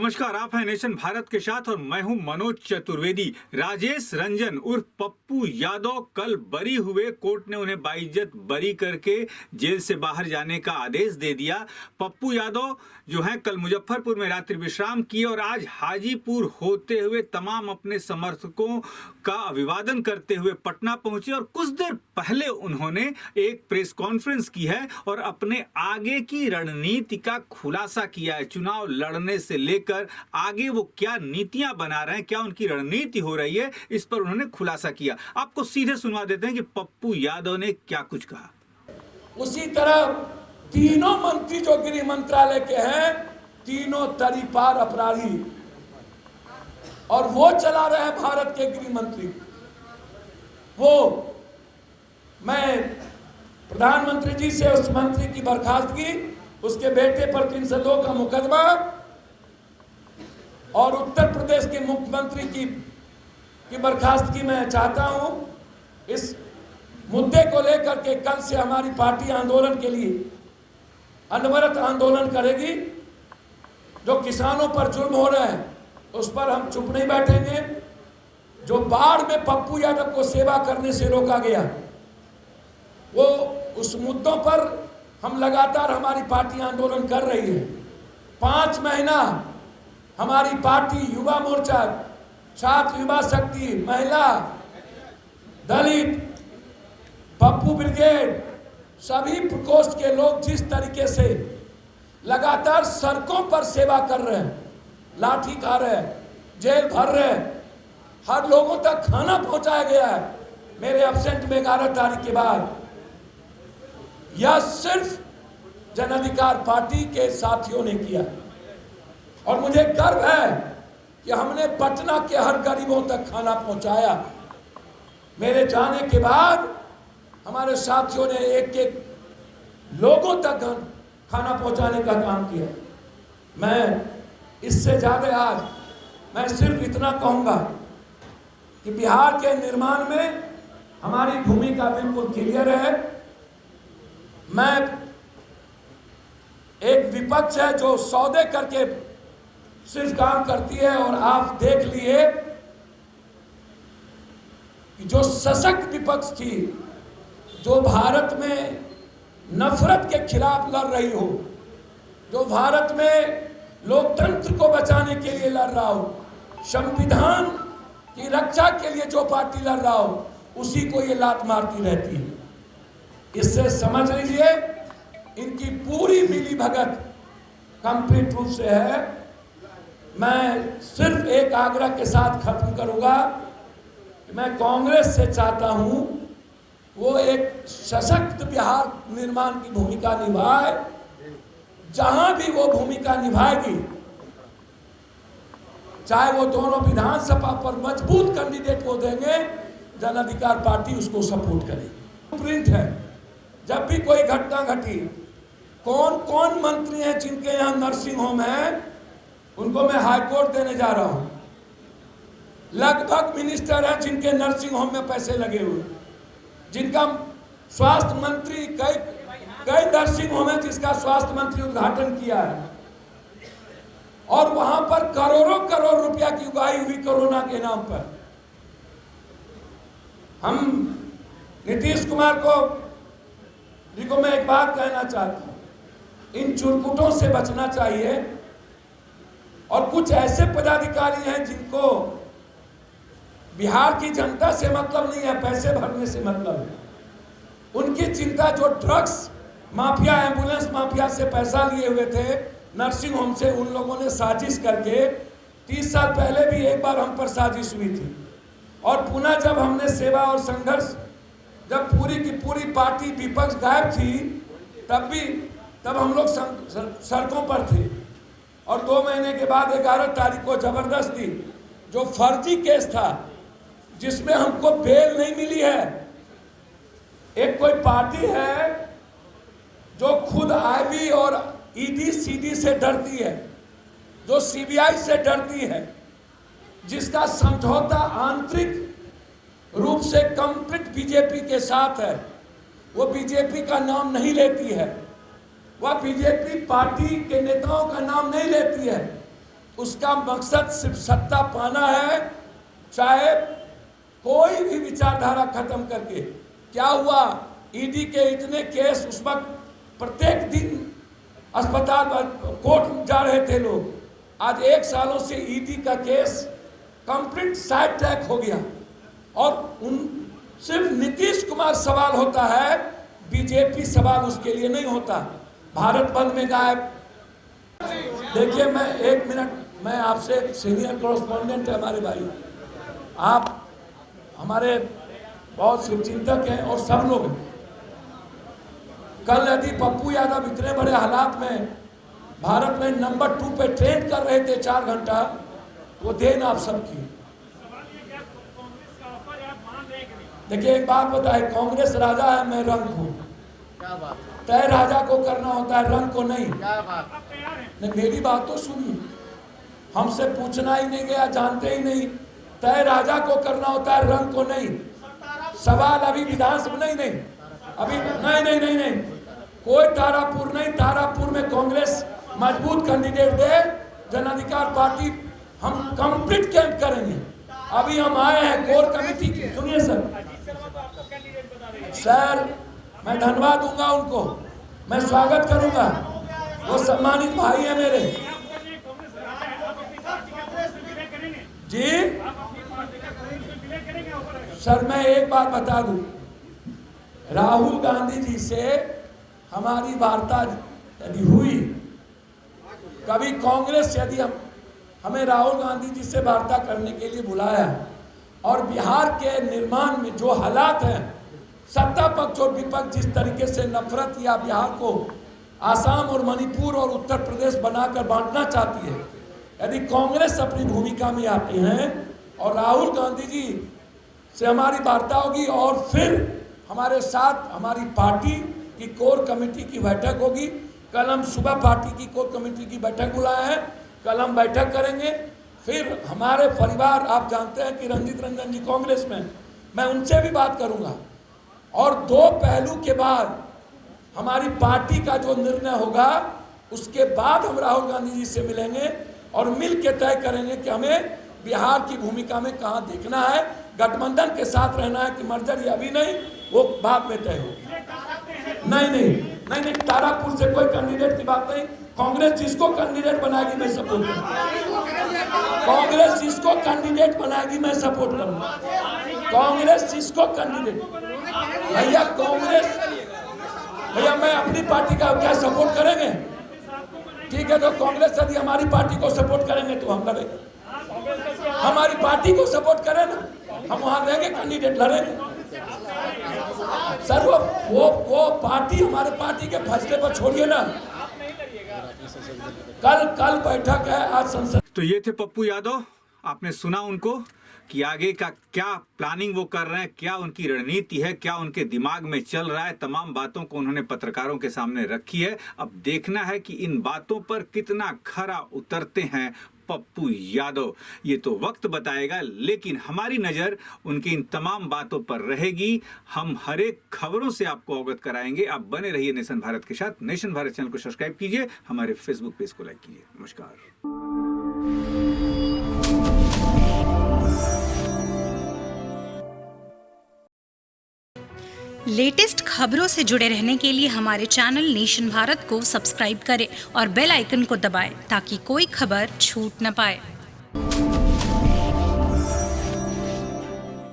नमस्कार, आप हैं नेशन भारत के साथ और मैं हूं मनोज चतुर्वेदी। राजेश रंजन उर्फ पप्पू यादव कल बरी हुए। कोर्ट ने उन्हें बाइज्जत बरी करके जेल से बाहर जाने का आदेश दे दिया। पप्पू यादव जो हैं कल मुजफ्फरपुर में रात्रि विश्राम किए और आज हाजीपुर होते हुए तमाम अपने समर्थकों का अभिवादन करते हुए पटना पहुंचे और कुछ देर पहले उन्होंने एक प्रेस कॉन्फ्रेंस की है और अपने आगे की रणनीति का खुलासा किया है। चुनाव लड़ने से लेकर आगे वो क्या नीतियां बना रहे हैं, क्या उनकी रणनीति हो रही है, इस पर उन्होंने खुलासा किया। आपको सीधे सुनवा देते हैं कि पप्पू यादव ने क्या कुछ कहा। उसी तरह तीनों मंत्री जो गृह मंत्रालय के हैं, तीनों तरीपार अपराधी, और वो चला रहे हैं भारत के गृह मंत्री। वो मैं प्रधानमंत्री जी से उस मंत्री की बर्खास्तगी, उसके बेटे पर 302 का मुकदमा और उत्तर प्रदेश के मुख्यमंत्री की बर्खास्तगी मैं चाहता हूं। इस मुद्दे को लेकर के कल से हमारी पार्टी आंदोलन के लिए अनवरत आंदोलन करेगी। जो किसानों पर जुल्म हो रहा है उस पर हम चुप नहीं बैठेंगे। जो बाढ़ में पप्पू यादव को सेवा करने से रोका गया, वो उस मुद्दों पर हम लगातार हमारी पार्टी आंदोलन कर रही है। 5 महीना हमारी पार्टी युवा मोर्चा, छात्र युवा शक्ति, महिला, दलित, पप्पू ब्रिगेड, सभी प्रकोष्ठ के लोग जिस तरीके से लगातार सड़कों पर सेवा कर रहे हैं, लाठी खा रहे हैं, जेल भर रहे हैं, हर लोगों तक खाना पहुंचाया गया है मेरे एब्सेंट में 11 तारीख के बाद। यह सिर्फ जन अधिकार पार्टी के साथियों ने किया और मुझे गर्व है कि हमने पटना के हर गरीबों तक खाना पहुंचाया। मेरे जाने के बाद हमारे साथियों ने एक एक लोगों तक खाना पहुंचाने का काम किया। मैं इससे ज्यादा आज मैं सिर्फ इतना कहूंगा कि बिहार के निर्माण में हमारी भूमिका बिल्कुल क्लियर है। मैं एक विपक्ष है जो सौदे करके सिर्फ काम करती है, और आप देख लिए कि जो सशक्त विपक्ष थी, जो भारत में नफरत के खिलाफ लड़ रही हो, जो भारत में लोकतंत्र को बचाने के लिए लड़ रहा हो, संविधान की रक्षा के लिए जो पार्टी लड़ रहा हो, उसी को ये लात मारती रहती है। इससे समझ लीजिए इनकी पूरी मिलीभगत कंप्लीट रूप से है। मैं सिर्फ एक आग्रह के साथ खत्म करूंगा कि मैं कांग्रेस से चाहता हूं वो एक सशक्त बिहार निर्माण की भूमिका निभाए। जहां भी वो भूमिका निभाएगी, चाहे वो दोनों विधानसभा पर मजबूत कैंडिडेट को देंगे, जन अधिकार पार्टी उसको सपोर्ट करेगी। प्रिंट है, जब भी कोई घटना घटी, कौन कौन मंत्री हैं जिनके यहाँ नर्सिंग होम है, उनको मैं हाईकोर्ट देने जा रहा हूं। लगभग मिनिस्टर हैं जिनके नर्सिंग होम में पैसे लगे हुए, जिनका स्वास्थ्य मंत्री, कई नर्सिंग होम है जिसका स्वास्थ्य मंत्री उद्घाटन किया है, और वहां पर करोड़ों करोड़ रुपया की उगाही हुई कोरोना के नाम पर। हम नीतीश कुमार जी को मैं एक बात कहना चाहता हूं, इन चुरकुटों से बचना चाहिए। और कुछ ऐसे पदाधिकारी हैं जिनको बिहार की जनता से मतलब नहीं है, पैसे भरने से मतलब है। उनकी चिंता जो ड्रग्स माफिया, एम्बुलेंस माफिया से पैसा लिए हुए थे नर्सिंग होम से, उन लोगों ने साजिश करके 30 साल पहले भी एक बार हम पर साजिश हुई थी, और पुनः जब हमने सेवा और संघर्ष, जब पूरी की पूरी पार्टी विपक्ष गायब थी, तब हम लोग सड़कों पर थे। और 2 महीने के बाद 11 तारीख को जबरदस्ती जो फर्जी केस था जिसमें हमको बेल नहीं मिली है, एक कोई पार्टी है जो खुद आईबी और ईडी सीडी से डरती है, जो सीबीआई से डरती है, जिसका समझौता आंतरिक रूप से कंप्लीट बीजेपी के साथ है, वो बीजेपी का नाम नहीं लेती है, वह बीजेपी पार्टी के नेताओं का नाम नहीं लेती है, उसका मकसद सिर्फ सत्ता पाना है, चाहे कोई भी विचारधारा खत्म करके। क्या हुआ, ईडी के इतने केस, उस वक्त प्रत्येक दिन अस्पताल कोर्ट जा रहे थे लोग। आज 1 सालों से ईडी का केस कंप्लीट साइड ट्रैक हो गया और सिर्फ नीतीश कुमार सवाल होता है, बीजेपी सवाल उसके लिए नहीं होता। भारत बंद में गायब। देखिए, मैं 1 मिनट, मैं आपसे सीनियर कॉरेस्पॉन्डेंट है हमारे भाई, आप हमारे बहुत शुभचिंतक हैं और सब लोग हैं। कल यदि पप्पू यादव इतने बड़े हालात में भारत में नंबर 2 पे ट्रेंड कर रहे थे 4 घंटा, वो देन आप सबकी। देखिए, एक बात बताए, कांग्रेस राजा है, मैं रंक हूँ। तय राजा को करना होता है, रंग को नहीं। नहीं, मेरी बात तो सुनिए, हमसे पूछना ही नहीं गया, जानते ही नहीं। तय राजा को करना होता है, रंग को नहीं। सवाल अभी विधानसभा नहीं, अभी नहीं, कोई तारापुर नहीं। तारापुर में कांग्रेस मजबूत कैंडिडेट दे, जन अधिकार पार्टी हम कंप्लीट कैंप करेंगे। अभी हम आए हैं कोर कमेटी की। सुनिए सर, मैं धन्यवाद दूंगा उनको, मैं स्वागत करूंगा, वो सम्मानित भाई है मेरे। जी सर, मैं एक बात बता दूं, राहुल गांधी जी से हमारी वार्ता यदि हुई, कभी कांग्रेस यदि हमें राहुल गांधी जी से वार्ता करने के लिए बुलाया और बिहार के निर्माण में जो हालात हैं, सत्ता पक्ष और विपक्ष जिस तरीके से नफरत या बिहार को आसाम और मणिपुर और उत्तर प्रदेश बनाकर बांटना चाहती है, यदि कांग्रेस अपनी भूमिका में आती हैं और राहुल गांधी जी से हमारी वार्ता होगी और फिर हमारे साथ हमारी पार्टी की कोर कमेटी की बैठक होगी। कल हम सुबह पार्टी की कोर कमेटी की बैठक बुलाए हैं, कल हम बैठक करेंगे। फिर हमारे परिवार, आप जानते हैं कि रंजीत रंजन जी कांग्रेस में, मैं उनसे भी बात करूंगा और 2 पहलू के बाद हमारी पार्टी का जो निर्णय होगा, उसके बाद हम राहुल गांधी जी से मिलेंगे और मिल के तय करेंगे कि हमें बिहार की भूमिका में कहाँ देखना है, गठबंधन के साथ रहना है कि मर्जर, ये अभी नहीं, वो बाद में तय होगी। नहीं, तारापुर से कोई कैंडिडेट की बात नहीं। कांग्रेस जिसको कैंडिडेट बनाएगी मैं सपोर्ट करूंगा। कांग्रेस जिसको कैंडिडेट बनाएगी मैं सपोर्ट करूंगा। कांग्रेस जिसको कैंडिडेट, भैया कांग्रेस, भैया मैं अपनी पार्टी का क्या सपोर्ट करेंगे? ठीक है, तो कांग्रेस यदि हमारी पार्टी को सपोर्ट करेंगे तो हम लड़ेंगे। हमारी पार्टी को सपोर्ट करें ना, हम वहां रहेंगे, कैंडिडेट लड़ेंगे। सर वो पार्टी, हमारे पार्टी के फैसले पर छोड़िए ना। कल बैठक है, आज संसद। तो ये थे पप्पू यादव, आपने सुना उनको कि आगे का क्या प्लानिंग वो कर रहे हैं, क्या उनकी रणनीति है, क्या उनके दिमाग में चल रहा है। तमाम बातों को उन्होंने पत्रकारों के सामने रखी है। अब देखना है कि इन बातों पर कितना खरा उतरते हैं पप्पू यादव, ये तो वक्त बताएगा। लेकिन हमारी नजर उनकी इन तमाम बातों पर रहेगी। हम हर एक खबरों से आपको अवगत कराएंगे। आप बने रहिए नेशन भारत के साथ। नेशन भारत चैनल को सब्सक्राइब कीजिए, हमारे फेसबुक पेज को लाइक कीजिए। नमस्कार। लेटेस्ट खबरों से जुड़े रहने के लिए हमारे चैनल नेशन भारत को सब्सक्राइब करें और बेल आइकन को दबाएं ताकि कोई खबर छूट न पाए।